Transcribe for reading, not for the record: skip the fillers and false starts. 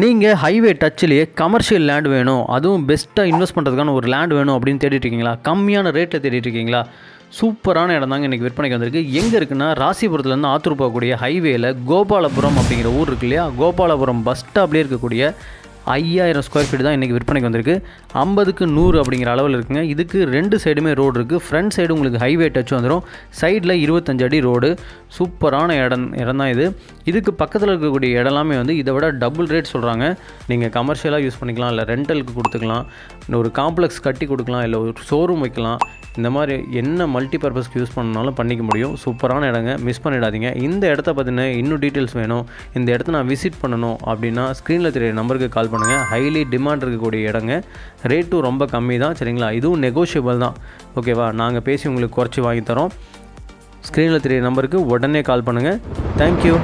நீங்கள் highway டச்சிலேயே commercial land வேணும், அதுவும் பெஸ்ட்டாக இன்வெஸ்ட் பண்ணுறதுக்கான ஒரு லேண்ட் வேணும் அப்படின்னு தேடிட்டு இருக்கீங்களா? கம்மியான ரேட்டில் தேடிட்டு இருக்கீங்களா? சூப்பரான இடம் தாங்க இன்றைக்கி விற்பனைக்கு வந்திருக்கு. எங்கே இருக்குன்னா, ராசிபுரத்துலேருந்து ஆத்தூர் போகக்கூடிய ஹைவேயில் கோபாலபுரம் அப்படிங்கிற ஊர் இருக்கு இல்லையா, கோபாலபுரம் பஸ் ஸ்டாப்லேயே இருக்கக்கூடிய 5000 ஸ்கொயர் ஃபீட் தான் இன்றைக்கி விற்பனைக்கு வந்திருக்கு. 50க்கு 100 அப்படிங்கிற அளவில் இருக்குங்க. இதுக்கு 2 சைடுமே ரோடு இருக்குது. ஃப்ரண்ட் சைடு உங்களுக்கு ஹைவே டச் வந்துடும், சைடில் 25 அடி ரோடு. சூப்பரான இடம் தான் இது. இதுக்கு பக்கத்தில் இருக்கக்கூடிய இடம்லாமே வந்து இதை விட டபுள் ரேட் சொல்கிறாங்க. நீங்கள் கமர்ஷியலாக யூஸ் பண்ணிக்கலாம், இல்லை ரெண்டலுக்கு கொடுத்துக்கலாம், ஒரு காம்ப்ளெக்ஸ் கட்டி கொடுக்கலாம், இல்லை ஒரு ஷோரூம் வைக்கலாம். இந்த மாதிரி என்ன மல்டி பர்பஸ்க்கு யூஸ் பண்ணாலும் பண்ணிக்க முடியும். சூப்பரான இடங்க, மிஸ் பண்ணிடாதீங்க. இந்த இடத்த பற்றின இன்னும் டீட்டெயில்ஸ் வேணும், இந்த இடத்த நான் விசிட் பண்ணணும் அப்படின்னா ஸ்க்ரீனில் தெரிய நம்பருக்கு கால் பண்ணுங்கள். ஹைலி டிமாண்ட் இருக்கக்கூடிய இடங்க, ரேட்டும் ரொம்ப கம்மி தான், சரிங்களா? இதுவும் நெகோஷியபிள் தான், ஓகேவா? நாங்கள் பேசி உங்களுக்கு குறைச்சி வாங்கி தரோம். ஸ்க்ரீனில் தெரிய நம்பருக்கு உடனே கால் பண்ணுங்கள். தேங்க்யூ.